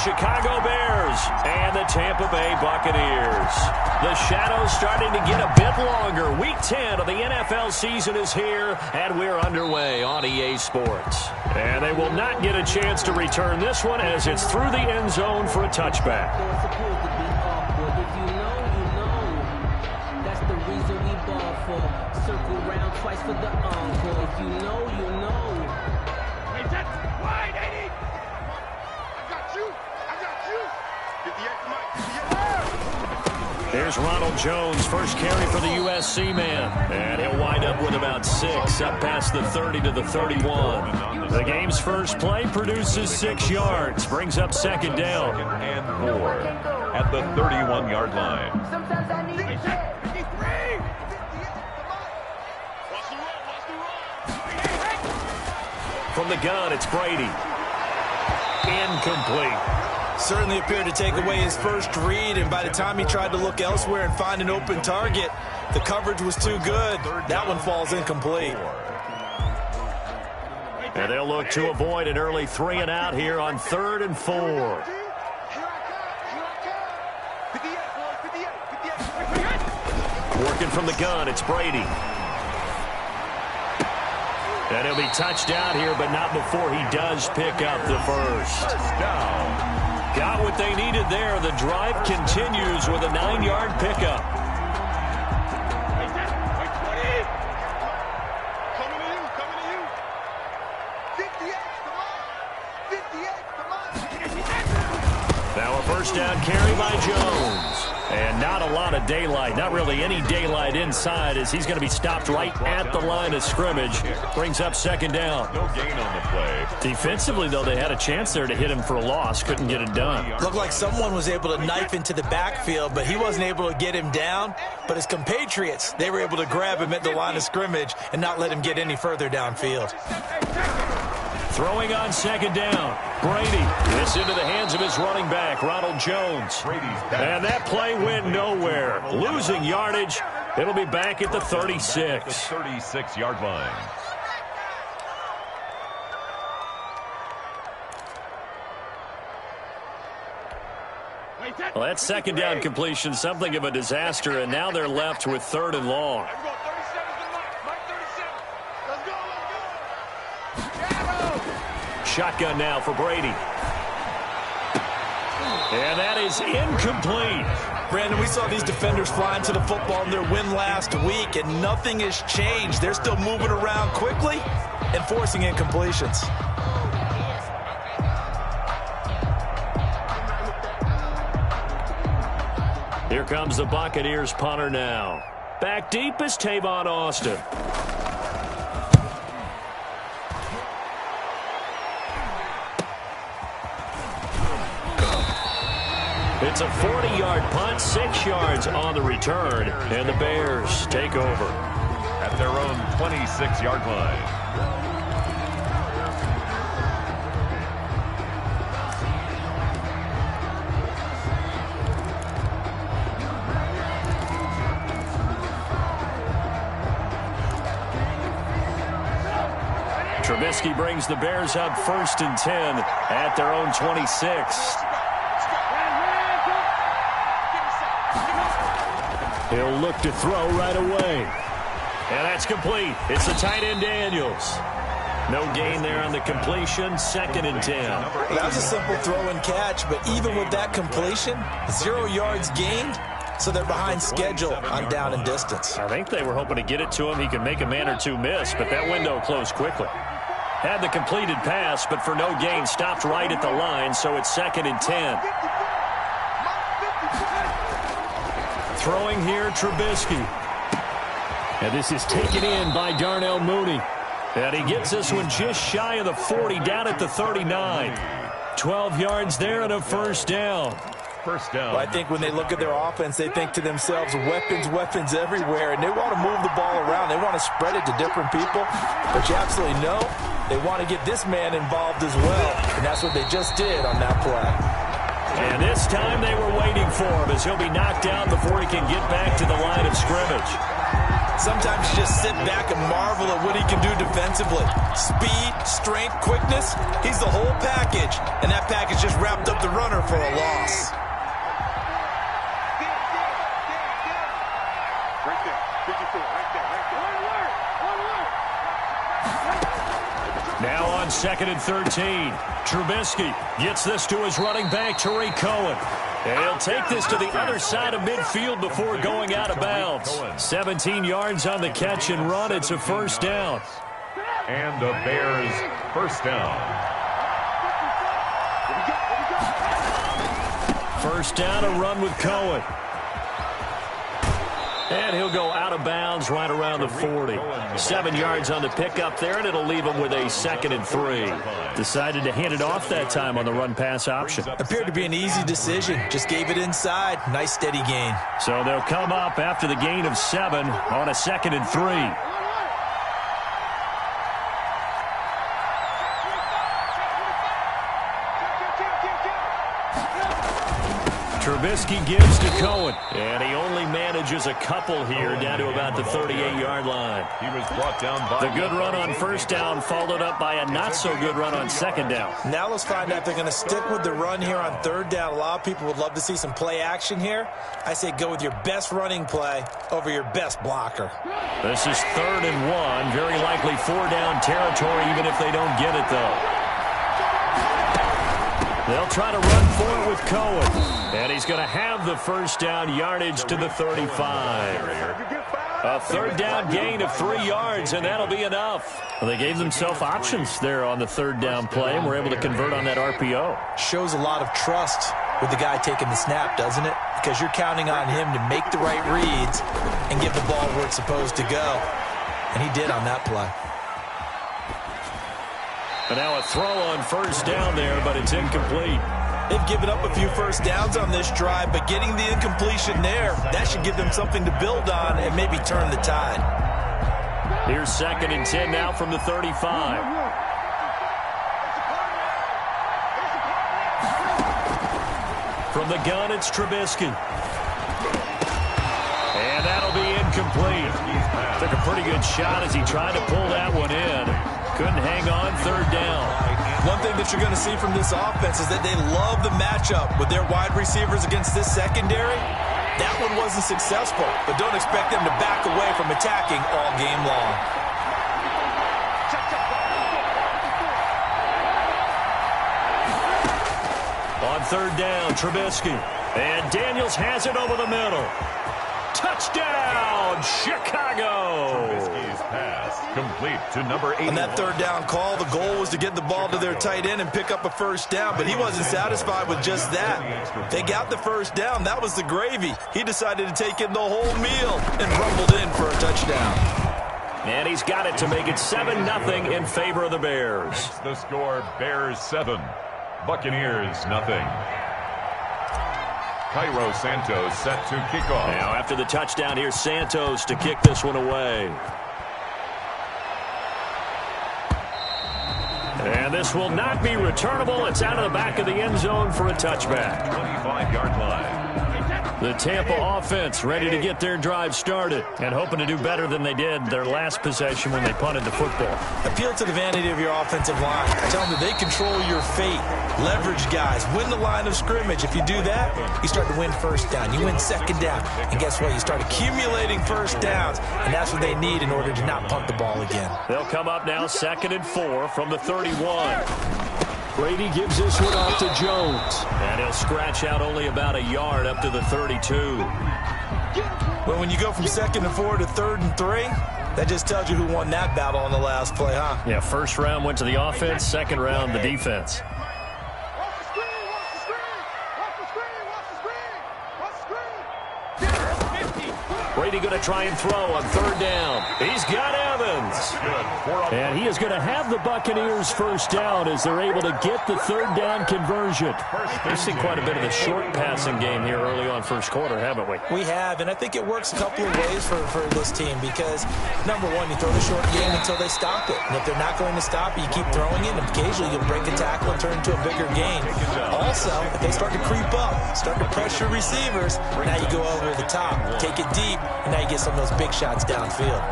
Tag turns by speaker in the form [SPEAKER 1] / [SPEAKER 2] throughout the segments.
[SPEAKER 1] Chicago Bears and the Tampa Bay Buccaneers. The shadow's starting to get a bit longer. Week 10 of the NFL season is here, and we're underway on EA Sports. And they will not get a chance to return this one as it's through the end zone for a touchback.
[SPEAKER 2] Circle round twice for the encore. If you know, you know.
[SPEAKER 3] Hey, that's wide, 80. I got you. Get the X, Mike.
[SPEAKER 1] Here's Ronald Jones, first carry for the USC man. And he'll wind up with about 6, up past the 30 to the 31. The game's first play produces 6 yards, brings up second down.
[SPEAKER 4] And 4 at the 31-yard line.
[SPEAKER 2] Sometimes I need it.
[SPEAKER 1] From the gun, it's Brady. Incomplete.
[SPEAKER 5] Certainly appeared to take away his first read, and by the time he tried to look elsewhere and find an open target, the coverage was too good. That one falls incomplete.
[SPEAKER 1] And they'll look to avoid an early 3 and out here on 3rd and 4. Working from the gun, it's Brady. And he'll be touched out here, but not before he does pick up the first.
[SPEAKER 4] Down.
[SPEAKER 1] Got what they needed there. The drive continues with a 9-yard pickup.
[SPEAKER 3] Coming to you. 58, come on.
[SPEAKER 1] Now a first down carry by Jones. And not a lot of daylight, not really any daylight inside, as he's going to be stopped right at the line of scrimmage. Brings up second down.
[SPEAKER 4] No gain on the play.
[SPEAKER 1] Defensively, though, they had a chance there to hit him for a loss. Couldn't get it done.
[SPEAKER 5] Looked like someone was able to knife into the backfield, but he wasn't able to get him down. But his compatriots, they were able to grab him at the line of scrimmage and not let him get any further downfield.
[SPEAKER 1] Throwing on second down. Brady. This into the hands of his running back, Ronald Jones. And that play went nowhere. Losing yardage. It'll be back at the 36.
[SPEAKER 4] The 36-yard line.
[SPEAKER 1] Well, that second down completion, something of a disaster, and now they're left with 3rd and long. Shotgun now for Brady. And that is incomplete.
[SPEAKER 5] Brandon, we saw these defenders flying to the football in their win last week, and nothing has changed. They're still moving around quickly and forcing incompletions.
[SPEAKER 1] Here comes the Buccaneers punter now. Back deep is Tavon Austin. It's a 40-yard punt, 6 yards on the return, and the Bears take over
[SPEAKER 4] at their own 26-yard line.
[SPEAKER 1] Trubisky brings the Bears up 1st and 10 at their own 26. He'll look to throw right away. And that's complete. It's the tight end Daniels. No gain there on the completion. 2nd and 10.
[SPEAKER 5] That was a simple throw and catch, but even with that completion, 0 yards gained, so they're behind schedule on down and distance.
[SPEAKER 1] I think they were hoping to get it to him. He could make a man or two miss, but that window closed quickly. Had the completed pass, but for no gain, stopped right at the line, so it's 2nd and 10. Throwing here, Trubisky. And this is taken in by Darnell Mooney. And he gets this one just shy of the 40, down at the 39. 12 yards there and a first down.
[SPEAKER 4] First down.
[SPEAKER 5] Well, I think when they look at their offense, they think to themselves, weapons everywhere, and they want to move the ball around. They want to spread it to different people. But you absolutely know they want to get this man involved as well, and that's what they just did on that play.
[SPEAKER 1] And this time they were waiting for him as he'll be knocked down before he can get back to the line of scrimmage.
[SPEAKER 5] Sometimes you just sit back and marvel at what he can do defensively. Speed, strength, quickness, he's the whole package. And that package just wrapped up the runner for a loss.
[SPEAKER 3] Right there. 54. Right there.
[SPEAKER 1] Now on 2nd and 13. Trubisky gets this to his running back, Tariq Cohen. And he'll take this to the other side of midfield before going out of bounds. 17 yards on the catch and run. It's a first down.
[SPEAKER 4] And the Bears first down.
[SPEAKER 1] First down, a run with Cohen. And he'll go out of bounds right around the 40. 7 yards on the pickup there, and it'll leave him with a 2nd and 3. Decided to hand it off that time on the run-pass option.
[SPEAKER 5] Appeared to be an easy decision. Just gave it inside. Nice steady gain.
[SPEAKER 1] So they'll come up after the gain of 7 on a 2nd and 3. Trubisky gives to Cohen, and he only manages a couple here down to about the 38-yard line.
[SPEAKER 4] He was brought down by
[SPEAKER 1] the good run on first down, followed up by a not-so-good run on second down.
[SPEAKER 5] Now let's find out if they're going to stick with the run here on third down. A lot of people would love to see some play action here. I say go with your best running play over your best blocker.
[SPEAKER 1] This is 3rd and 1, very likely 4-down territory, even if they don't get it, though. They'll try to run for it with Cohen. And he's going to have the first down yardage to the 35. A 3rd down gain of 3 yards, and that'll be enough. Well, they gave themselves options there on the 3rd down play, and were able to convert on that RPO.
[SPEAKER 5] Shows a lot of trust with the guy taking the snap, doesn't it? Because you're counting on him to make the right reads and get the ball where it's supposed to go. And he did on that play.
[SPEAKER 1] And now a throw on first down there, but it's incomplete.
[SPEAKER 5] They've given up a few first downs on this drive, but getting the incompletion there, that should give them something to build on and maybe turn the tide.
[SPEAKER 1] Here's 2nd and 10 now from the 35. From the gun, it's Trubisky. And that'll be incomplete. Took a pretty good shot as he tried to pull that one in. Couldn't hang on, 3rd down.
[SPEAKER 5] One thing that you're going to see from this offense is that they love the matchup with their wide receivers against this secondary. That one wasn't successful, but don't expect them to back away from attacking all game long.
[SPEAKER 1] On 3rd down, Trubisky. And Daniels has it over the middle. Touchdown, Chicago!
[SPEAKER 4] Trubisky's pass complete to number 8.
[SPEAKER 5] On that 3rd down call, the goal was to get the ball to their tight end and pick up a first down, but he wasn't satisfied with just that. They got the first down. That was the gravy. He decided to take in the whole meal and rumbled in for a touchdown.
[SPEAKER 1] And he's got it to make it 7-0 in favor of the Bears.
[SPEAKER 4] It's the score, Bears 7, Buccaneers nothing. Cairo Santos set to kick off.
[SPEAKER 1] Now after the touchdown, here's Santos to kick this one away. And this will not be returnable. It's out of the back of the end zone for a touchback.
[SPEAKER 4] 25-yard line.
[SPEAKER 1] The Tampa offense ready to get their drive started and hoping to do better than they did their last possession when they punted the football.
[SPEAKER 5] Appeal to the vanity of your offensive line. Tell them that they control your fate. Leverage guys. Win the line of scrimmage. If you do that, you start to win first down. You win 2nd down. And guess what? You start accumulating first downs. And that's what they need in order to not punt the ball again.
[SPEAKER 1] They'll come up now 2nd and 4 from the 31. Brady gives this one off to Jones. And he'll scratch out only about a yard up to the 32.
[SPEAKER 5] Well, when you go from 2nd and 4 to 3rd and 3, that just tells you who won that battle on the last play, huh?
[SPEAKER 1] Yeah, first round went to the offense, second round the defense. Brady going to try and throw on 3rd down. He's got Evans. And he is going to have the Buccaneers first down as they're able to get the 3rd down conversion. We've seen quite a bit of the short passing game here early on first quarter, haven't we?
[SPEAKER 5] We have, and I think it works a couple of ways for this team because, number one, you throw the short game until they stop it. And if they're not going to stop it, you keep throwing it, and occasionally you'll break a tackle and turn it into a bigger gain. Also, if they start to creep up, start to pressure receivers, now you go over the top, take it deep, and now you get some of those big shots downfield.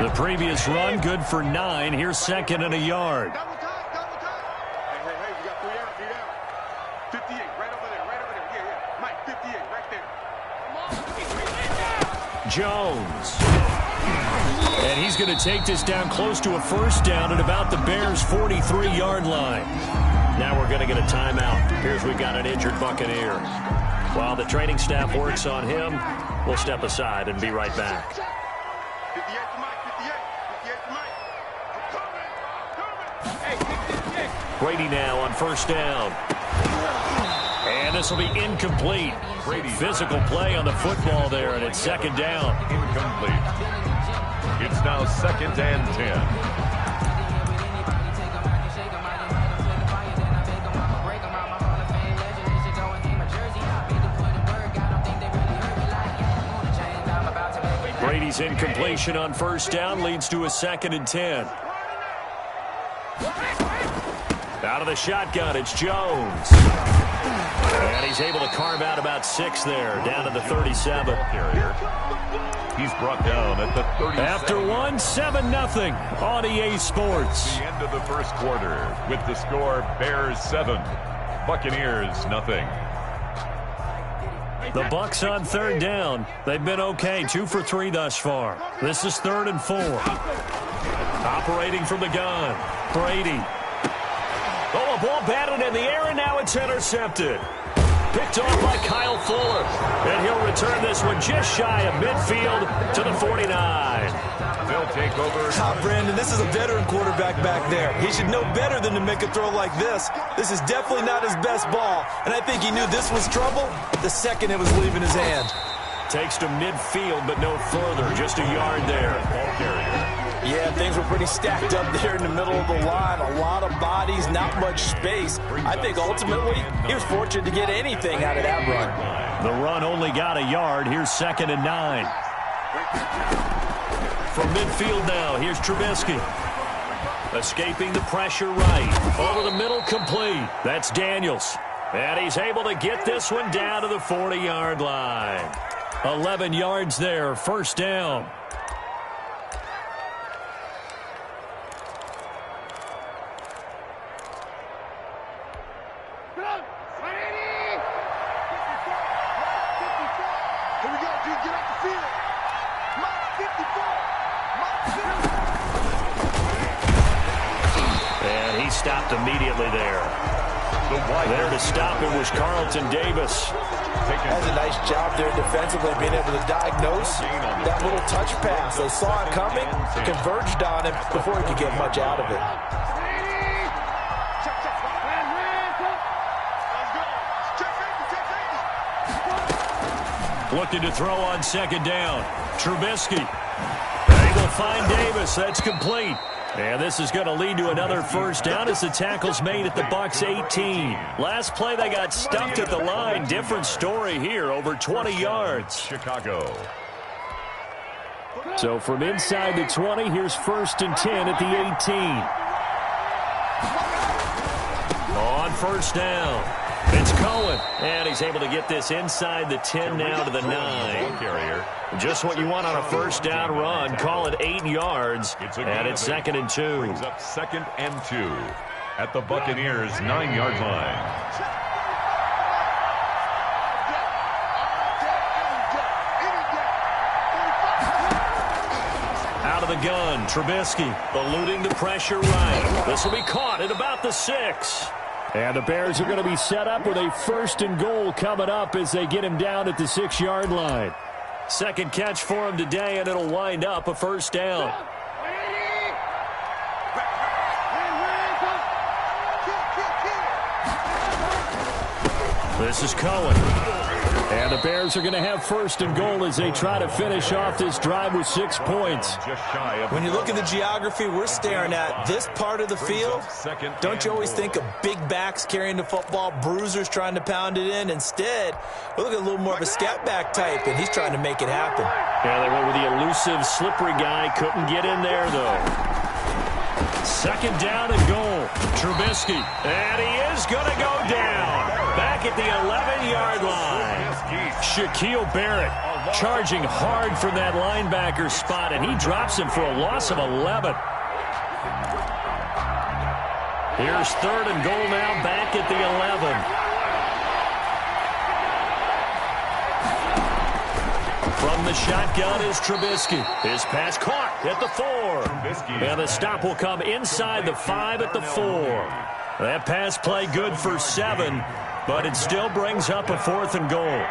[SPEAKER 1] The previous run, good for 9. Here's second and a yard.
[SPEAKER 3] Double time. Hey, we got 3 out. 58, right over there. Yeah. Mike, 58, right there.
[SPEAKER 1] Jones. And he's going to take this down close to a first down at about the Bears' 43-yard line. Now we're going to get a timeout. Here's we've got an injured Buccaneer. While the training staff works on him, we'll step aside and be right back.
[SPEAKER 3] 58 to Mike, 58 to Mike. I'm coming.
[SPEAKER 1] Brady now on first down. And this will be incomplete.
[SPEAKER 4] Brady.
[SPEAKER 1] Physical play on the football there, and it's second down.
[SPEAKER 4] Incomplete. It's now second and 10.
[SPEAKER 1] Brady's incompletion on first down leads to a second and 10. Out of the shotgun, it's Jones. And he's able to carve out about 6 there, down to the 37.
[SPEAKER 4] He's brought down at the 37.
[SPEAKER 1] After 7-0 on EA Sports.
[SPEAKER 4] The end of the first quarter with the score Bears 7, Buccaneers nothing.
[SPEAKER 1] The Bucs on third down. They've been okay, 2 for 3 thus far. This is 3rd and 4. Operating from the gun, Brady. Oh, a ball batted in the air, and now it's intercepted. Picked off by Kyle Fuller. And he'll return this one just shy of midfield to the 49.
[SPEAKER 4] They'll take over.
[SPEAKER 5] Brandon, this is a veteran quarterback back there. He should know better than to make a throw like this. This is definitely not his best ball, and I think he knew this was trouble the second it was leaving his hand.
[SPEAKER 1] Takes to midfield, but no further. Just a yard there.
[SPEAKER 4] Ball carrier.
[SPEAKER 5] Yeah, things were pretty stacked up there in the middle of the line. A lot of bodies, not much space. I think ultimately he was fortunate to get anything out of that run.
[SPEAKER 1] The run only got a yard. Here's 2nd and 9. From midfield now, here's Trubisky. Escaping the pressure right. Over the middle, complete. That's Daniels. And he's able to get this one down to the 40-yard line. 11 yards there, first down. And he stopped immediately there. There to stop it was Carlton Davis.
[SPEAKER 5] Has a nice job there defensively, being able to diagnose that little touch pass. They saw it coming, converged on him before he could get much out of it.
[SPEAKER 1] Looking to throw on second down. Trubisky. They will find Davis. That's complete. And this is going to lead to another first down as the tackle's made at the Bucs 18. Last play, they got stumped at the line. Different story here, over 20 yards.
[SPEAKER 4] Chicago.
[SPEAKER 1] So from inside the 20, here's 1st and 10 at the 18. On first down, it's Cohen. And he's able to get this inside the 10 now to the 9.
[SPEAKER 4] Carrier.
[SPEAKER 1] Just what you want on a first down run. Call it 8 yards. And it's 2nd and 2.
[SPEAKER 4] Brings up 2nd and 2 at the Buccaneers' 9-yard line.
[SPEAKER 1] Out of the gun, Trubisky eluding the pressure right. This will be caught at about the 6. And the Bears are going to be set up with a 1st and goal coming up as they get him down at the 6-yard line. Second catch for him today, and it'll wind up a first down. This is Cohen. And the Bears are going to have 1st and goal as they try to finish off this drive with 6 points.
[SPEAKER 5] When you look at the geography we're staring at, this part of the field, don't you always think of big backs carrying the football, bruisers trying to pound it in? Instead, we look at a little more of a scat back type, and he's trying to make it happen.
[SPEAKER 1] Yeah, they went with the elusive, slippery guy. Couldn't get in there, though. 2nd down and goal. Trubisky. And he is going to go down. Back back at the 11-yard line. Shaquille Barrett charging hard for that linebacker spot, and he drops him for a loss of 11. Here's 3rd and goal now, back at the 11. From the shotgun is Trubisky. His pass caught at the 4. And the stop will come inside the 5 at the 4. That pass play good for 7, but it still brings up a 4th and goal.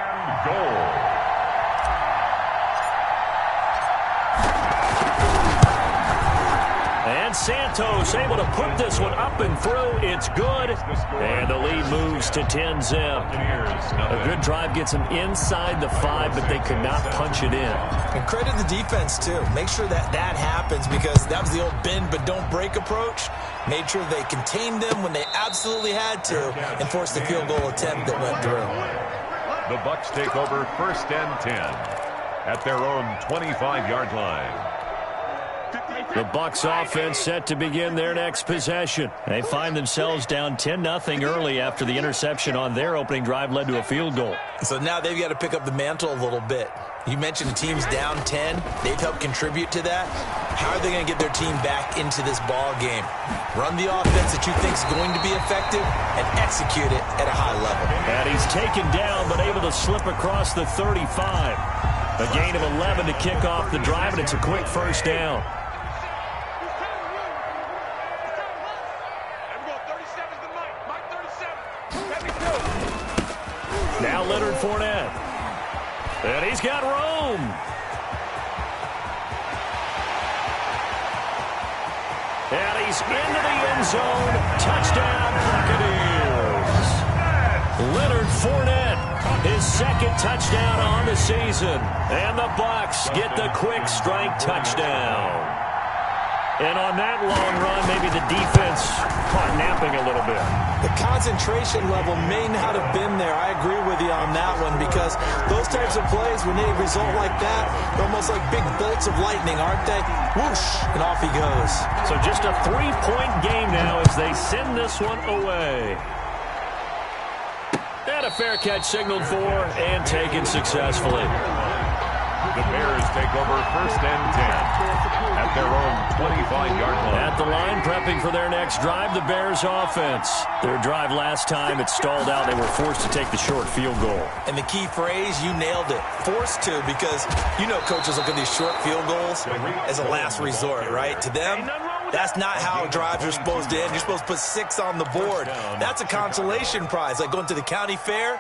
[SPEAKER 1] And Santos able to put this one up and through. It's good. And the lead moves to 10-zip. A good drive gets them inside the 5, but they could not punch it in.
[SPEAKER 5] And credit the defense, too. Make sure that happens, because that was the old bend but don't break approach. Made sure they contained them when they absolutely had to and forced the field goal attempt that went through.
[SPEAKER 4] The Bucs take over 1st and 10 at their own 25-yard line.
[SPEAKER 1] The Bucs offense set to begin their next possession. They find themselves down 10-0 early after the interception on their opening drive led to a field goal.
[SPEAKER 5] So now they've got to pick up the mantle a little bit. You mentioned the team's down 10. They've helped contribute to that. How are they going to get their team back into this ball game? Run the offense that you think is going to be effective and execute it at a high level.
[SPEAKER 1] And he's taken down but able to slip across the 35. A gain of 11 to kick off the drive, and it's a quick 1st down. Now Leonard Fournette. And he's got room. And he's into the end zone. Touchdown, Buccaneers. Leonard Fournette, his 2nd touchdown on the season. And the Bucs get the quick strike touchdown. And on that long run, maybe the defense caught napping a little bit.
[SPEAKER 5] The concentration level may not have been there. I agree with you on that one, because those types of plays, when they result like that, they're almost like big bolts of lightning, aren't they? Whoosh, and off he goes.
[SPEAKER 1] So just a 3-point game now as they send this one away. And a fair catch signaled for and taken successfully.
[SPEAKER 4] The Bears take over 1st and 10 at their own 25-yard line.
[SPEAKER 1] At the line, prepping for their next drive, the Bears offense. Their drive last time, it stalled out. They were forced to take the short field goal.
[SPEAKER 5] And the key phrase, you nailed it. Forced to, because you know coaches look at these short field goals as a last resort, right? To them, that's not how drives are supposed to end. You're supposed to put 6 on the board. That's a consolation prize, like going to the county fair.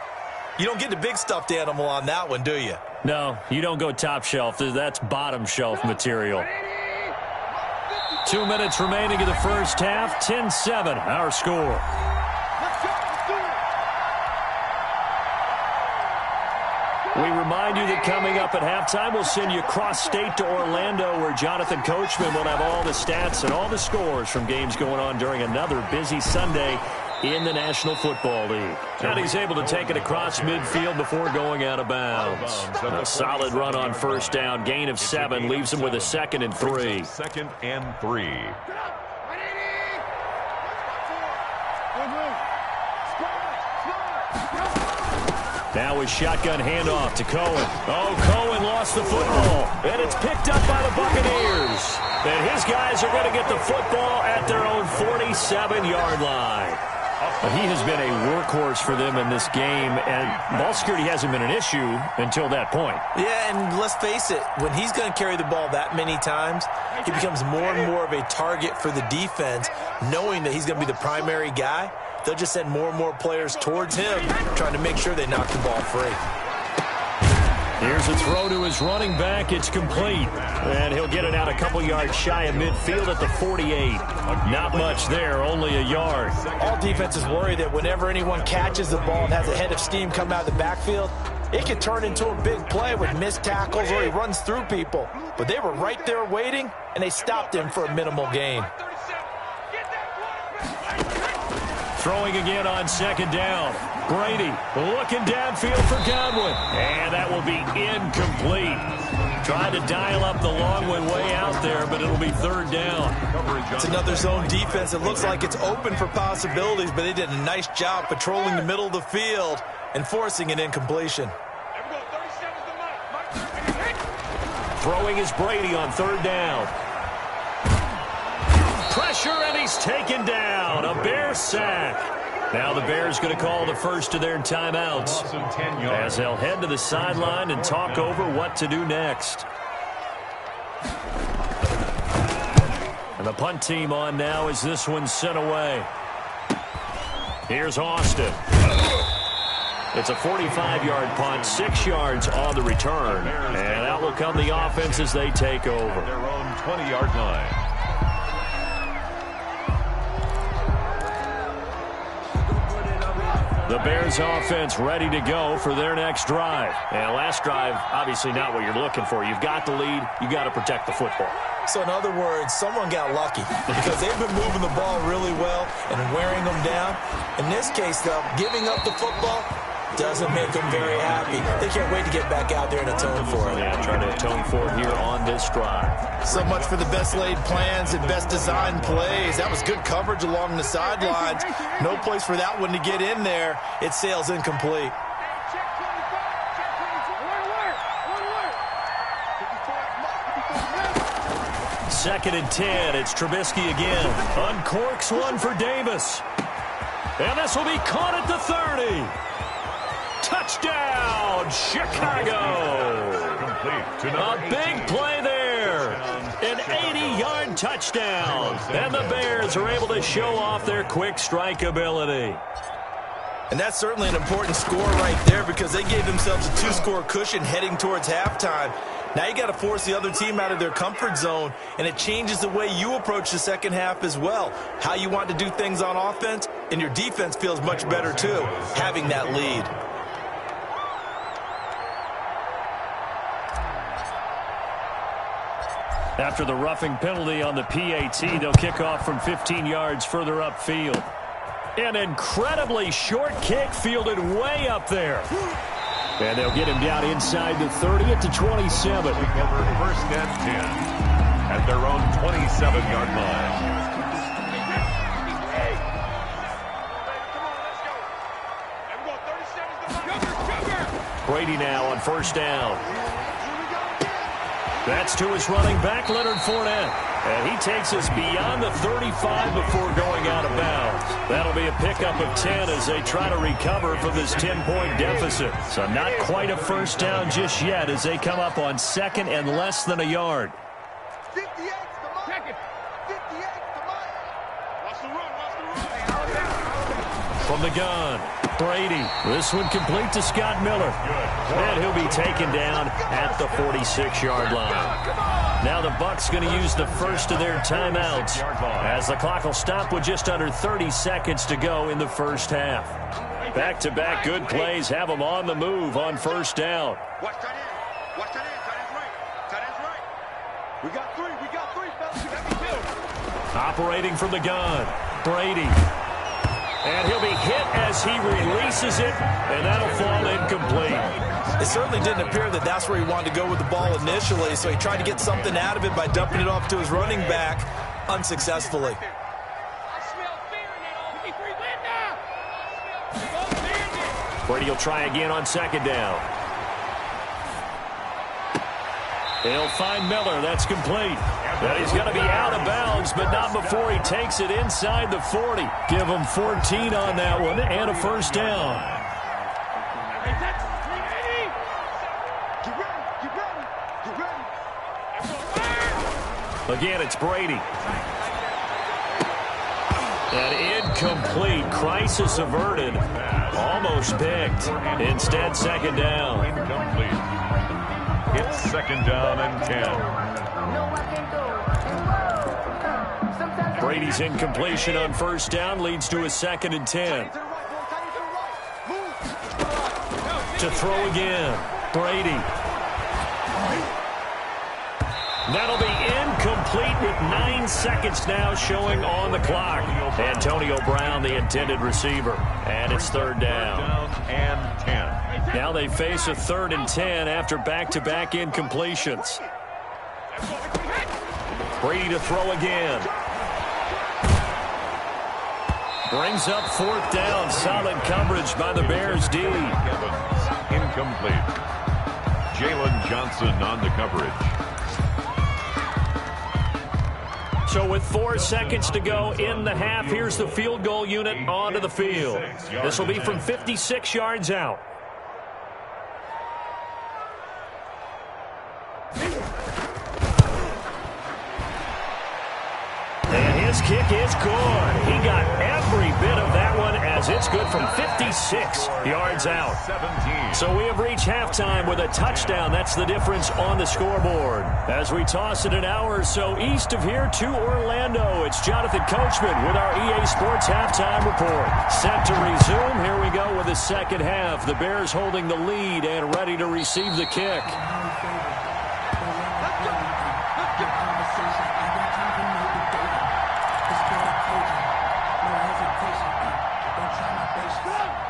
[SPEAKER 5] You don't get the big stuffed animal on that one, do you?
[SPEAKER 1] No, you don't go top shelf. That's bottom shelf material. 2 minutes remaining in the 1st half. 10-7, our score. We remind you that coming up at halftime, we'll send you cross-state to Orlando, where Jonathan Coachman will have all the stats and all the scores from games going on during another busy Sunday in the National Football League. And he's able to take it across midfield before going out of bounds. A solid run on 1st down. Gain of 7 leaves him with a 2nd and 3.
[SPEAKER 4] 2nd and 3.
[SPEAKER 1] Now a shotgun handoff to Cohen. Oh, Cohen lost the football. And it's picked up by the Buccaneers. And his guys are going to get the football at their own 47-yard line. He has been a workhorse for them in this game, and ball security hasn't been an issue until that point.
[SPEAKER 5] Yeah, and let's face it, when he's going to carry the ball that many times, he becomes more and more of a target for the defense, knowing that he's going to be the primary guy. They'll just send more and more players towards him, trying to make sure they knock the ball free.
[SPEAKER 1] Here's a throw to his running back. It's complete. And he'll get it out a couple yards shy of midfield at the 48. Not much there, only a yard.
[SPEAKER 5] All defenses worry that whenever anyone catches the ball and has a head of steam come out of the backfield, it can turn into a big play with missed tackles or he runs through people. But they were right there waiting, and they stopped him for a minimal gain.
[SPEAKER 1] Throwing again on 2nd down. Brady looking downfield for Godwin. And that will be incomplete. Tried to dial up the long one way out there, but it'll be third down.
[SPEAKER 5] It's another zone defense. It looks like it's open for possibilities, but they did a nice job patrolling the middle of the field and forcing an incompletion.
[SPEAKER 1] Throwing is Brady on third down. Pressure, and he's taken down. A Bear sack. Now the Bears going to call the first of their timeouts as they'll head to the sideline and talk over what to do next. And the punt team on now as this one's sent away. Here's Austin. It's a 45-yard punt, 6 yards on the return. And out will come the offense as they take over.
[SPEAKER 4] Their own 20-yard line.
[SPEAKER 1] The Bears offense ready to go for their next drive. And last drive, obviously not what you're looking for. You've got the lead. You got to protect the football.
[SPEAKER 5] So in other words, someone got lucky because they've been moving the ball really well and wearing them down. In this case, though, giving up the football doesn't make them very happy. They can't wait to get back out there and atone for it.
[SPEAKER 1] Yeah, trying to atone for it here on this drive.
[SPEAKER 5] So much for the best laid plans and best designed plays. That was good coverage along the sidelines. No place for that one to get in there. It sails incomplete.
[SPEAKER 1] Second and 10. It's Trubisky again. Uncorks one for Davis. And this will be caught at the 30. Touchdown, Chicago. A big play there. An 80-yard touchdown. And the Bears are able to show off their quick strike ability.
[SPEAKER 5] And that's certainly an important score right there because they gave themselves a 2-score cushion heading towards halftime. Now you got to force the other team out of their comfort zone, and it changes the way you approach the second half as well. How you want to do things on offense, and your defense feels much better too, having that lead.
[SPEAKER 1] After the roughing penalty on the PAT, they'll kick off from 15 yards further upfield. An incredibly short kick fielded way up there. And they'll get him down inside the 30 at the 27.
[SPEAKER 4] Over first and 10 at their own 27-yard line.
[SPEAKER 1] Brady now on first down. That's to his running back, Leonard Fournette. And he takes us beyond the 35 before going out of bounds. That'll be a pickup of 10 as they try to recover from this 10-point deficit. So not quite a first down just yet as they come up on second and less than a yard.
[SPEAKER 3] 58 to Mike. 58 to Mike. Watch the run.
[SPEAKER 1] From the gun, Brady. This one complete to Scott Miller. And he'll be taken down at the 46-yard line. Now the Bucs going to use the first of their timeouts as the clock will stop with just under 30 seconds to go in the first half. Back-to-back good plays have them on the move on first down.
[SPEAKER 3] Watch tight end. Watch tight end. Tight end's right. Tight end's right. We got three, fellas. We got two.
[SPEAKER 1] Operating from the gun, Brady. And he'll be hit as he releases it, and that'll fall incomplete.
[SPEAKER 5] It certainly didn't appear that that's where he wanted to go with the ball initially, so he tried to get something out of it by dumping it off to his running back unsuccessfully.
[SPEAKER 1] Brady will try again on second down. He'll find Miller. That's complete. But he's going to be out of bounds, but not before he takes it inside the 40. Give him 14 on that one and a first down. Again, it's Brady. An incomplete. Crisis averted. Almost picked. Instead, second down.
[SPEAKER 4] Incomplete. It's second down and 10.
[SPEAKER 1] Brady's incompletion on first down leads to a second and 10. To throw again. Brady. That'll be incomplete with 9 seconds now showing on the clock. Antonio Brown, the intended receiver. And it's third down.
[SPEAKER 4] And 10.
[SPEAKER 1] Now they face a 3rd and 10 after back-to-back incompletions. Brady to throw again. Brings up 4th down. Solid coverage by the Bears D.
[SPEAKER 4] Evans, incomplete. Jalen Johnson on the coverage.
[SPEAKER 1] So with 4 seconds to go in the half, here's the field goal unit onto the field. This will be from 56 yards out. And his kick is good. He got every bit of that one as it's good from 56 yards out.
[SPEAKER 4] 17.
[SPEAKER 1] So we have reached halftime with a touchdown. That's the difference on the scoreboard. As we toss it an hour or so east of here to Orlando, it's Jonathan Coachman with our EA Sports Halftime Report. Set to resume. Here we go with the second half. The Bears holding the lead and ready to receive the kick.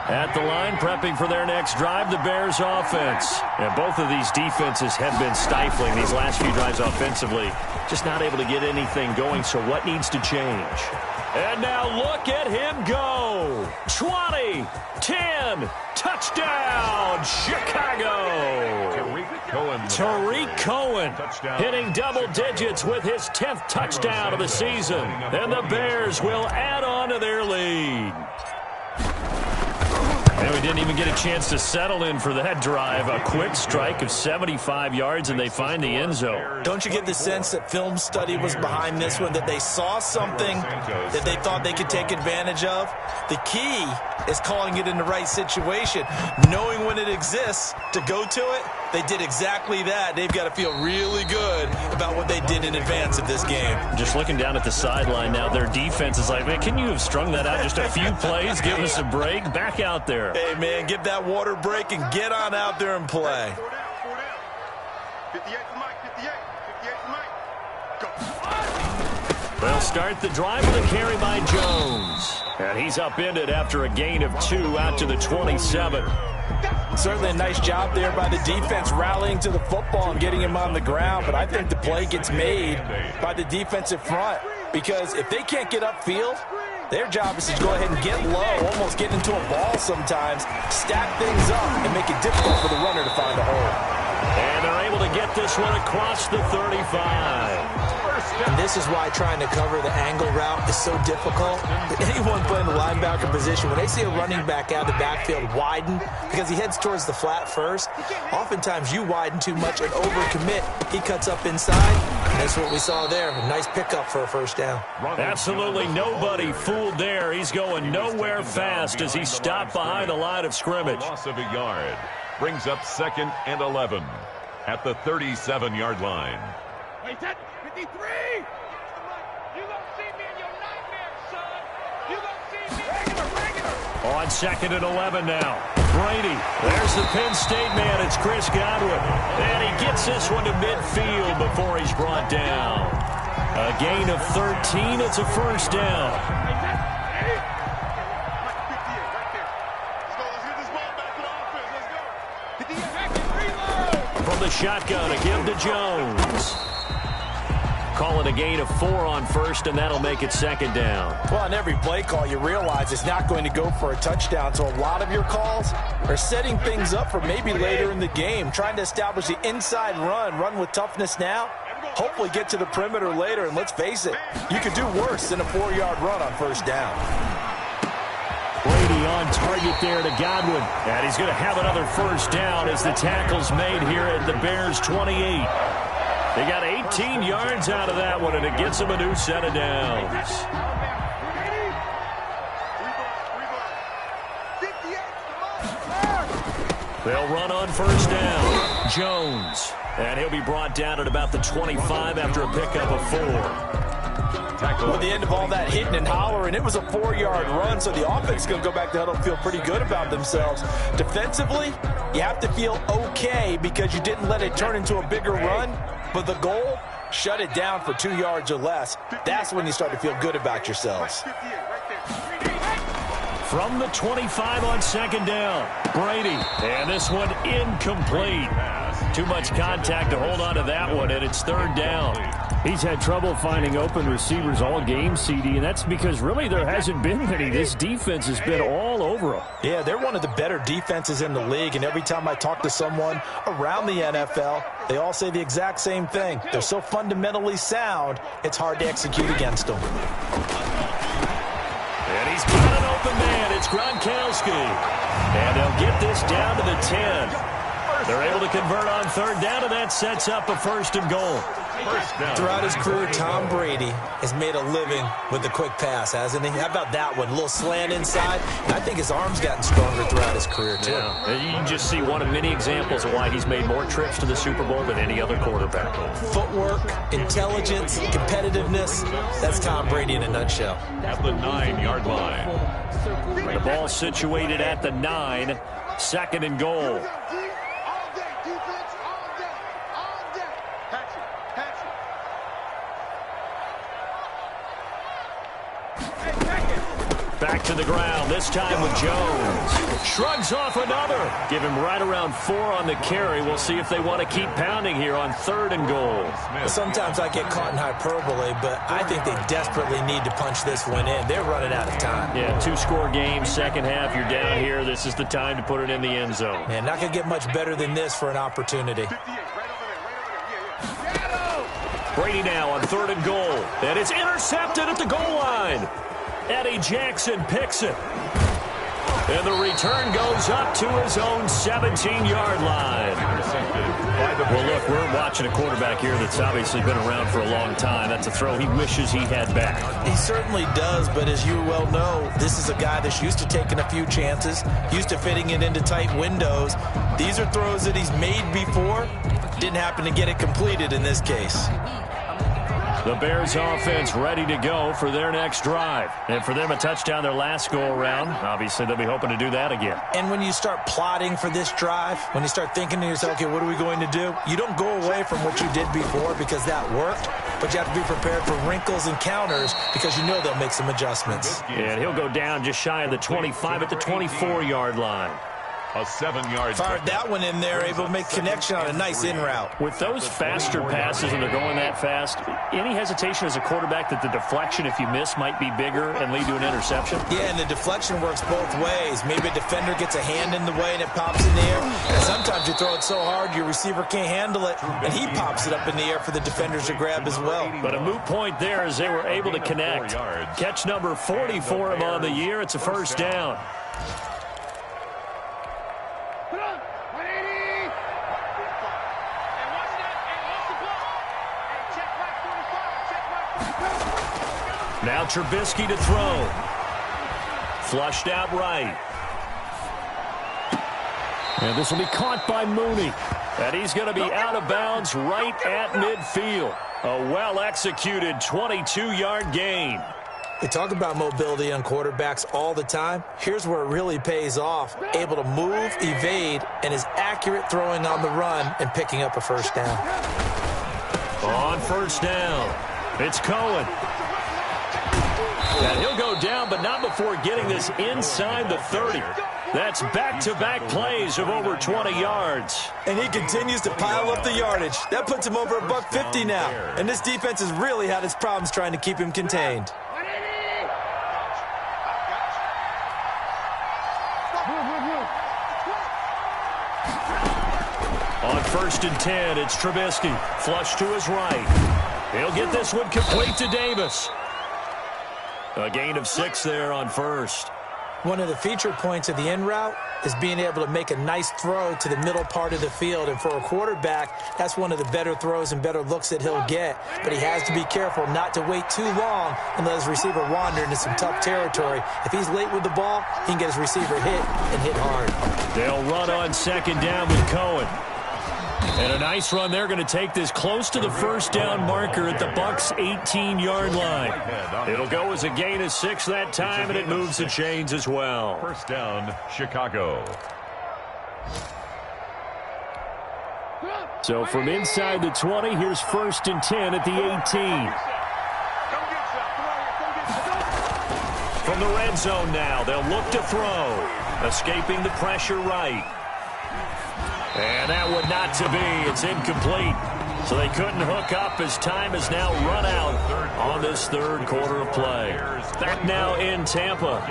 [SPEAKER 1] At the line, prepping for their next drive, the Bears offense. And both of these defenses have been stifling these last few drives offensively. Just not able to get anything going, so what needs to change? And now look at him go. 20, 10, touchdown, Chicago. Tariq Cohen hitting double digits with his 10th touchdown of the season. And the Bears will add on to their lead. And we didn't even get a chance to settle in for that drive. A quick strike of 75 yards, and they find the end zone.
[SPEAKER 5] Don't you get the sense that film study was behind this one, that they saw something that they thought they could take advantage of? The key is calling it in the right situation, knowing when it exists to go to it. They did exactly that. They've got to feel really good about what they did in advance of this game.
[SPEAKER 1] Just looking down at the sideline now, their defense is like, man, can you have strung that out just a few plays? Give us a break. Back out there.
[SPEAKER 5] Hey, man, give that water break and get on out there and play.
[SPEAKER 3] 4 down. 58 to Mike, 58 to Mike. Go.
[SPEAKER 1] They'll start the drive with a carry by Jones. And he's upended after a gain of 2 out to the 27.
[SPEAKER 5] Certainly a nice job there by the defense rallying to the football and getting him on the ground, but I think the play gets made by the defensive front because if they can't get upfield, their job is to go ahead and get low, almost get into a ball sometimes, stack things up, and make it difficult for the runner to find a hole.
[SPEAKER 1] And they're able to get this one across the 35.
[SPEAKER 5] And this is why trying to cover the angle route is so difficult. Anyone playing the linebacker position, when they see a running back out of the backfield widen because he heads towards the flat first, oftentimes you widen too much and overcommit. He cuts up inside, and that's what we saw there. A nice pickup for a first down.
[SPEAKER 1] Absolutely nobody fooled there. He's going nowhere fast as he stopped behind the line of scrimmage.
[SPEAKER 4] Loss of a yard brings up 2nd and 11 at the 37-yard line.
[SPEAKER 3] Wait, that 53. You gonna see me in your nightmares, son. You gonna see me regular.
[SPEAKER 1] On 2nd and 11 now. Brady, there's the Penn State man. It's Chris Godwin. And he gets this one to midfield before he's brought down. A gain of 13. It's a first down. From the shotgun, a give to Jones. Call it a gain of 4 on first, and that'll make it 2nd down.
[SPEAKER 5] Well, on every play call, you realize it's not going to go for a touchdown, so a lot of your calls are setting things up for maybe later in the game, trying to establish the inside run with toughness now, hopefully get to the perimeter later, and let's face it, you could do worse than a 4-yard run on first down.
[SPEAKER 1] Brady on target there to Godwin. And he's going to have another first down as the tackle's made here at the Bears' 28. They got 18 yards out of that one, and it gets them a new set of downs. They'll run on first down. Jones. And he'll be brought down at about the 25 after a pickup of 4.
[SPEAKER 5] Well, at the end of all that hitting and hollering, it was a 4-yard run, so the offense is going to go back to huddle and feel pretty good about themselves. Defensively, you have to feel okay because you didn't let it turn into a bigger run, but the goal, shut it down for 2 yards or less. That's when you start to feel good about yourselves.
[SPEAKER 3] 58, right
[SPEAKER 1] From the 25 on second down, Brady. And this one incomplete. Too much contact to hold on to that one, and it's third down.
[SPEAKER 6] He's had trouble finding open receivers all game, CD, and that's because really there hasn't been many. This defense has been all over him.
[SPEAKER 5] Yeah, they're one of the better defenses in the league, and every time I talk to someone around the NFL, they all say the exact same thing. They're so fundamentally sound, it's hard to execute against them.
[SPEAKER 1] And he's got an open man. It's Gronkowski. And they'll get this down to the 10. They're able to convert on third down, and that sets up a first and goal.
[SPEAKER 5] Throughout his career, Tom Brady has made a living with the quick pass, hasn't he? How about that one? A little slant inside. And I think his arm's gotten stronger throughout his career, too.
[SPEAKER 1] Yeah. You can just see one of many examples of why he's made more trips to the Super Bowl than any other quarterback.
[SPEAKER 5] Footwork, intelligence, competitiveness. That's Tom Brady in a nutshell.
[SPEAKER 4] At the 9-yard line.
[SPEAKER 1] The ball situated at the 9. Second and goal. Back to the ground, this time with Jones. Shrugs off another. Give him right around 4 on the carry. We'll see if they want to keep pounding here on third and goal.
[SPEAKER 5] Sometimes I get caught in hyperbole, but I think they desperately need to punch this one in. They're running out of time.
[SPEAKER 1] Yeah, 2-score game, second half. You're down here. This is the time to put it in the end zone.
[SPEAKER 5] Man, not going to get much better than this for an opportunity.
[SPEAKER 1] Brady now on third and goal. And it's intercepted at the goal line. Eddie Jackson picks it. And the return goes up to his own 17-yard line. Well, look, we're watching a quarterback here that's obviously been around for a long time. That's a throw he wishes he had back.
[SPEAKER 5] He certainly does, but as you well know, this is a guy that's used to taking a few chances, used to fitting it into tight windows. These are throws that he's made before. Didn't happen to get it completed in this case.
[SPEAKER 1] The Bears offense ready to go for their next drive. And for them, a touchdown their last go-around. Obviously, they'll be hoping to do that again.
[SPEAKER 5] And when you start plotting for this drive, when you start thinking to yourself, okay, what are we going to do? You don't go away from what you did before because that worked, but you have to be prepared for wrinkles and counters because you know they'll make some adjustments.
[SPEAKER 1] And he'll go down just shy of the 25 at the 24-yard line.
[SPEAKER 4] A 7-yard.
[SPEAKER 5] Fired that one in there, able to make connection on a nice in route.
[SPEAKER 1] With those faster passes and they're going that fast, any hesitation as a quarterback that the deflection, if you miss, might be bigger and lead to an interception?
[SPEAKER 5] Yeah, and the deflection works both ways. Maybe a defender gets a hand in the way and it pops in the air. And sometimes you throw it so hard your receiver can't handle it, and he pops it up in the air for the defenders to grab as well.
[SPEAKER 1] But a moot point there as they were able to connect. Catch number 40 for him on the year. It's a first down. Now Trubisky to throw. Flushed out right. And this will be caught by Mooney. And he's going to be out of bounds right at midfield. A well-executed 22-yard gain.
[SPEAKER 5] They talk about mobility on quarterbacks all the time. Here's where it really pays off. Able to move, evade, and is accurate throwing on the run and picking up a first down.
[SPEAKER 1] On first down, it's Cohen. And he'll go down, but not before getting this inside the 30. That's back-to-back plays of over 20 yards.
[SPEAKER 5] And he continues to pile up the yardage. That puts him over $150 now. And this defense has really had its problems trying to keep him contained.
[SPEAKER 1] On first and 10, it's Trubisky. Flush to his right. He'll get this one complete to Davis. A gain of 6 there on first.
[SPEAKER 5] One of the feature points of the in route is being able to make a nice throw to the middle part of the field. And for a quarterback, that's one of the better throws and better looks that he'll get. But he has to be careful not to wait too long and let his receiver wander into some tough territory. If he's late with the ball, he can get his receiver hit and hit hard. They'll
[SPEAKER 1] run on second down with Cohen. And a nice run. They're going to take this close to the first down marker at the Bucs' 18-yard line. It'll go as a gain of 6 that time, and it moves the chains as well.
[SPEAKER 4] First down, Chicago.
[SPEAKER 1] So from inside the 20, here's first and 10 at the 18. From the red zone now, they'll look to throw. Escaping the pressure right. And that would not to be. It's incomplete. So they couldn't hook up as time is now run out on this third quarter of play. Back now in Tampa.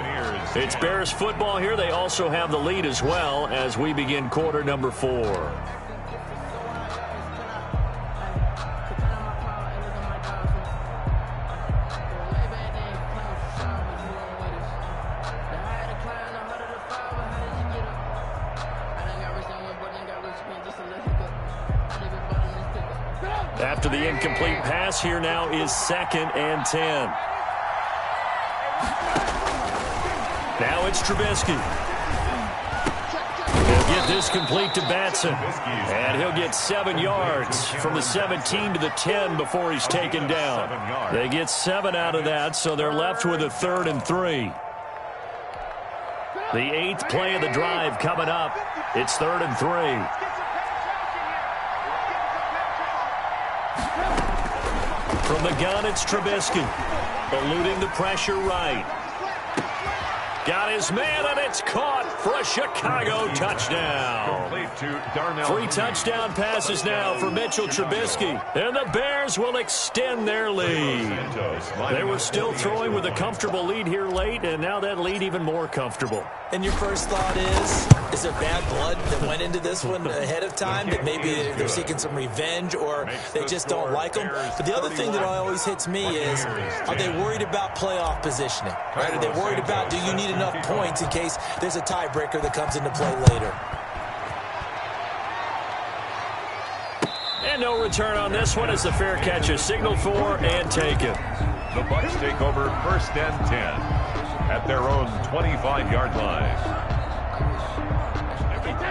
[SPEAKER 1] It's Bears football here. They also have the lead as well as we begin quarter number 4. After the incomplete pass, here now is 2nd and 10. Now it's Trubisky. He'll get this complete to Batson. And he'll get 7 yards from the 17 to the 10 before he's taken down. They get 7 out of that, so they're left with a 3rd and 3. The 8th play of the drive coming up. It's 3rd and 3. From the gun, it's Trubisky. Eluding the pressure right. Got his man, and it's caught for a Chicago touchdown. 3 touchdown passes now for Mitchell Trubisky. And the Bears will extend their lead. They were still throwing with a comfortable lead here late, and now that lead even more comfortable.
[SPEAKER 5] And your first thought is there bad blood that went into this one ahead of time, that maybe they're seeking some revenge or they just don't like them? But the other thing that always hits me is, are they worried about playoff positioning? Right? Are they worried about, do you need enough points in case there's a tiebreaker that comes into play later?
[SPEAKER 1] And no return on this one as the fair catch is signaled for and taken.
[SPEAKER 4] The Bucs take over 1st and 10 at their own 25-yard line.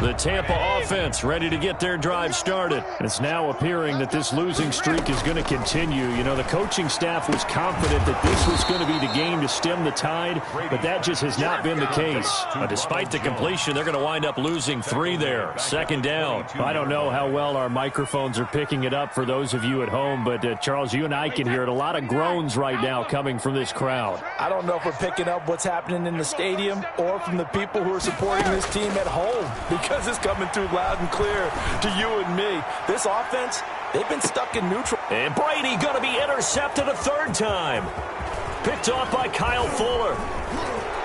[SPEAKER 1] The Tampa offense ready to get their drive started.
[SPEAKER 6] It's now appearing that this losing streak is going to continue. You know, the coaching staff was confident that this was going to be the game to stem the tide, but that just has not been the case.
[SPEAKER 1] Despite the completion, they're going to wind up losing 3 there. 2nd down.
[SPEAKER 6] I don't know how well our microphones are picking it up for those of you at home, but Charles, you and I can hear it. A lot of groans right now coming from this crowd.
[SPEAKER 5] I don't know if we're picking up what's happening in the stadium or from the people who are supporting this team at home, because it's coming through loud and clear to you and me. This offense, they've been stuck in neutral.
[SPEAKER 1] And Brady going to be intercepted a 3rd time. Picked off by Kyle Fuller.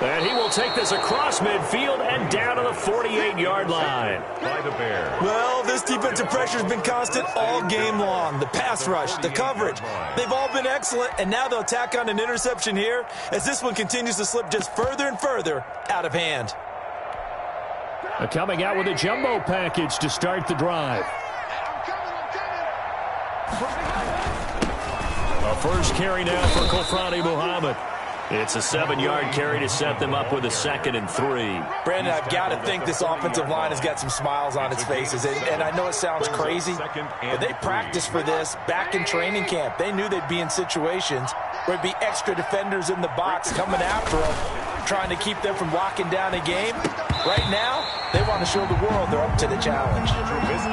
[SPEAKER 1] And he will take this across midfield and down to the 48-yard line.
[SPEAKER 4] By the Bears.
[SPEAKER 5] Well, this defensive pressure has been constant all game long. The pass rush, the coverage, they've all been excellent, and now they'll tack on an interception here as this one continues to slip just further and further out of hand.
[SPEAKER 6] Coming out with a jumbo package to start the drive.
[SPEAKER 1] A first carry now for Kofrani Muhammad. It's a 7-yard carry to set them up with a 2nd and 3.
[SPEAKER 5] Brandon, I've got to think this offensive line has got some smiles on its faces. And I know it sounds crazy, but they practiced for this back in training camp. They knew they'd be in situations where there'd be extra defenders in the box coming after them, trying to keep them from locking down a game. Right now, they want to show the world they're up to the challenge.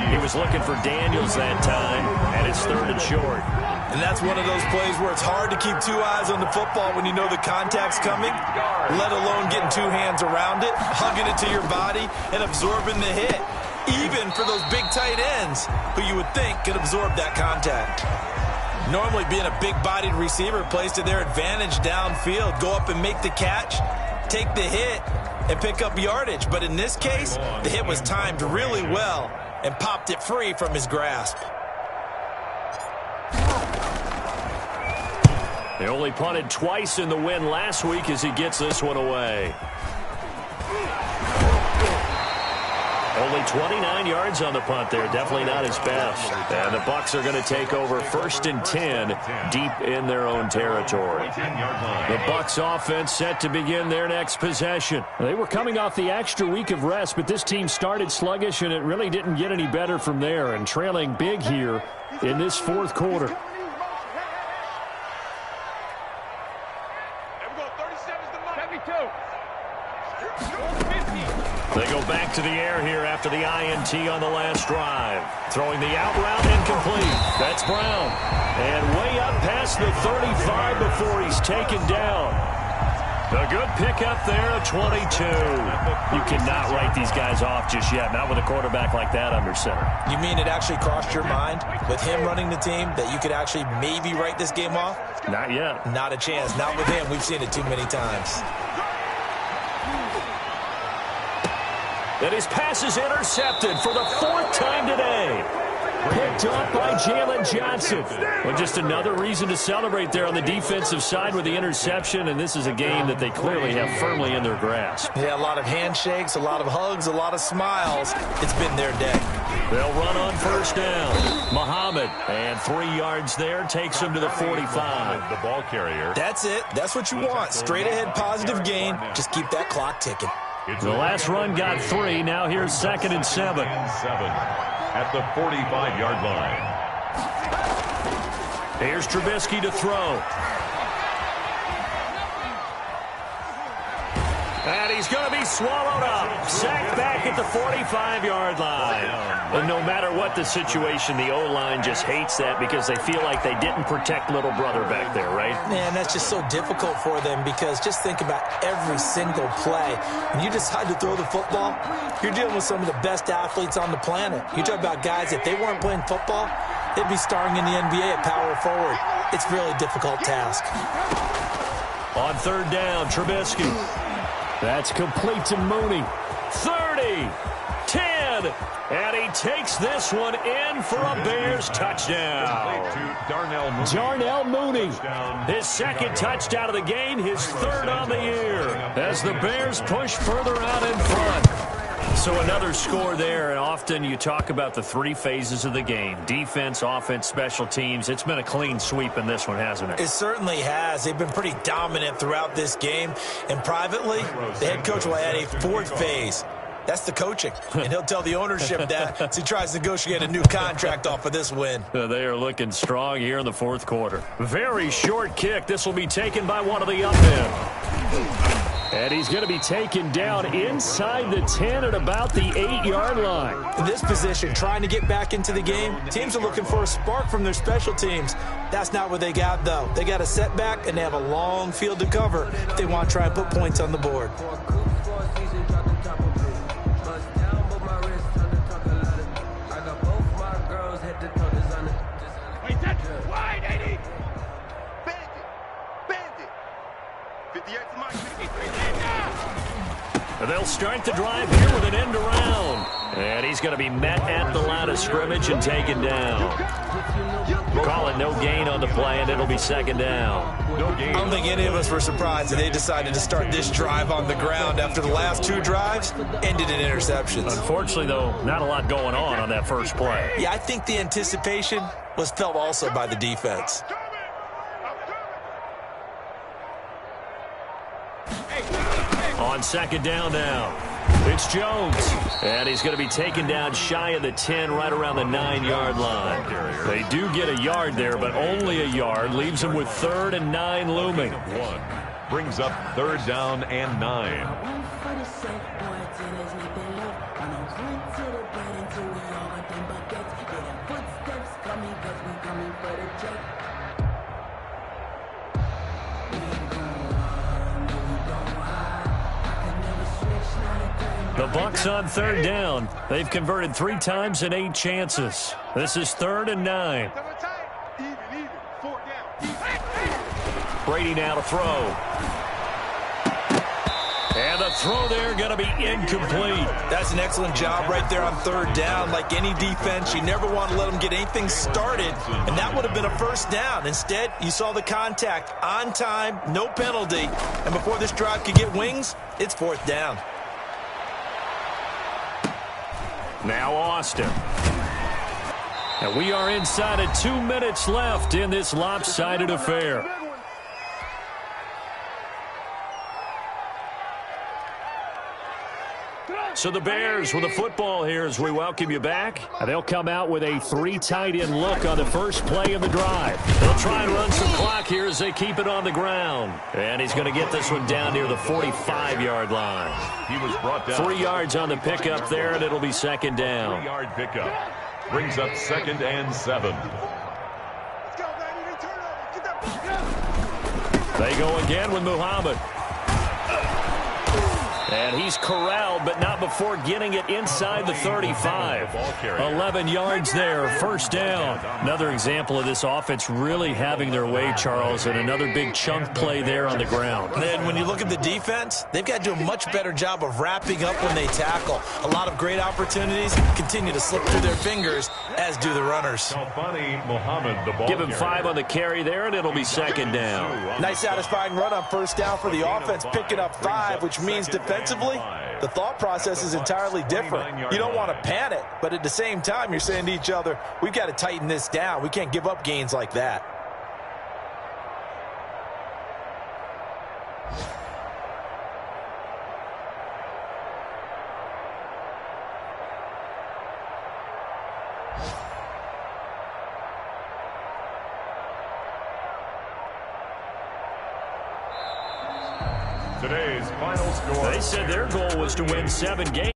[SPEAKER 1] He was looking for Daniels that time, and it's 3rd and short.
[SPEAKER 5] And that's one of those plays where it's hard to keep 2 eyes on the football when you know the contact's coming, let alone getting 2 hands around it, hugging it to your body, and absorbing the hit, even for those big tight ends who you would think could absorb that contact. Normally being a big-bodied receiver plays to their advantage downfield, go up and make the catch, take the hit, and pick up yardage. But in this case, the hit was timed really well and popped it free from his grasp.
[SPEAKER 1] They only punted twice in the win last week as he gets this one away. Only 29 yards on the punt there. Definitely not his best. And the Bucs are going to take over 1st and 10 deep in their own territory. The Bucs offense set to begin their next possession.
[SPEAKER 6] They were coming off the extra week of rest, but this team started sluggish, and it really didn't get any better from there, and trailing big here in this 4th quarter.
[SPEAKER 1] They go back to the air here after the INT on the last drive. Throwing the out route incomplete. That's Brown. And way up past the 35 before he's taken down. A good pickup there of 22. You cannot write these guys off just yet, not with a quarterback like that under center.
[SPEAKER 5] You mean it actually crossed your mind with him running the team that you could actually maybe write this game off?
[SPEAKER 1] Not yet.
[SPEAKER 5] Not a chance. Not with him. We've seen it too many times.
[SPEAKER 1] And his pass is intercepted for the 4th time today. Picked up by Jalen Johnson. Well, just another reason to celebrate there on the defensive side with the interception, and this is a game that they clearly have firmly in their grasp.
[SPEAKER 5] Yeah, a lot of handshakes, a lot of hugs, a lot of smiles. It's been their day.
[SPEAKER 1] They'll run on first down. Muhammad, and 3 yards there, takes him to the 45.
[SPEAKER 4] The ball carrier.
[SPEAKER 5] That's it. That's what you want. Straight ahead positive gain. Just keep that clock ticking.
[SPEAKER 1] The last run got 3. Now here's 2nd and 7.
[SPEAKER 4] At the 45-yard line.
[SPEAKER 1] Here's Trubisky to throw. And he's going to be swallowed up. Sacked back at the 45-yard line. And no matter what the situation, the O-line just hates that because they feel like they didn't protect little brother back there, right?
[SPEAKER 5] Man, that's just so difficult for them because just think about every single play. When you decide to throw the football, you're dealing with some of the best athletes on the planet. You talk about guys, if they weren't playing football, they'd be starring in the NBA at power forward. It's a really difficult task.
[SPEAKER 1] On 3rd down, Trubisky. That's complete to Mooney. 30, 10, and he takes this one in for a Bears touchdown. Darnell Mooney, his 2nd touchdown of the game, his 3rd on the year, as the Bears push further out in front. So another score there, and often you talk about the 3 phases of the game. Defense, offense, special teams. It's been a clean sweep in this one, hasn't it?
[SPEAKER 5] It certainly has. They've been pretty dominant throughout this game. And privately, the head coach will add a 4th phase. That's the coaching. And he'll tell the ownership that as he tries to negotiate a new contract off of this win.
[SPEAKER 1] They are looking strong here in the 4th quarter. Very short kick. This will be taken by one of the up men. And he's going to be taken down inside the 10 at about the 8-yard line.
[SPEAKER 5] In this position, trying to get back into the game, teams are looking for a spark from their special teams. That's not what they got, though. They got a setback, and they have a long field to cover if they want to try and put points on the board.
[SPEAKER 1] They'll start the drive here with an end around. And he's going to be met at the line of scrimmage and taken down. Calling no gain on the play, and it'll be 2nd down.
[SPEAKER 4] No gain.
[SPEAKER 5] I don't think any of us were surprised that they decided to start this drive on the ground after the last 2 drives ended in interceptions.
[SPEAKER 1] Unfortunately, though, not a lot going on that first play.
[SPEAKER 5] Yeah, I think the anticipation was felt also by the defense.
[SPEAKER 1] On 2nd down now, it's Jones. And he's going to be taken down shy of the 10, right around the 9-yard line. They do get a yard there, but only a yard. Leaves them with 3rd and 9 looming.
[SPEAKER 4] 1 brings up 3rd down and 9.
[SPEAKER 1] The Bucs on 3rd down. They've converted 3 times in 8 chances. This is 3rd and 9. Brady now to throw. And the throw there going to be incomplete.
[SPEAKER 5] That's an excellent job right there on 3rd down. Like any defense, you never want to let them get anything started, and that would have been a 1st down. Instead, you saw the contact on time, no penalty, and before this drive could get wings, it's 4th down.
[SPEAKER 1] Now Austin. And we are inside of 2 minutes left in this lopsided affair. So the Bears with the football here as we welcome you back. They'll come out with a 3 tight end look on the first play of the drive. They'll try and run some clock here as they keep it on the ground. And he's going to get this one down near the 45-yard line.
[SPEAKER 4] He was brought down.
[SPEAKER 1] 3 yards on the pickup there, and it'll be 2nd down.
[SPEAKER 4] 3-yard pickup. Brings up 2nd and 7.
[SPEAKER 1] They go again with Muhammad. And he's corralled, but not before getting it inside the 35. 11 yards there, first down. Another example of this offense really having their way, Charles, and another big chunk play there on the ground.
[SPEAKER 5] And when you look at the defense, they've got to do a much better job of wrapping up when they tackle. A lot of great opportunities continue to slip through their fingers, as do the runners.
[SPEAKER 1] Give him 5 on the carry there, and it'll be second down.
[SPEAKER 5] Nice satisfying run on first down for the offense, picking up 5, which means defensively, the thought process is entirely different. You don't want to panic, but at the same time, you're saying to each other, we've got to tighten this down. We can't give up gains like that.
[SPEAKER 4] Today's final score.
[SPEAKER 1] They said their goal was to win 7 games.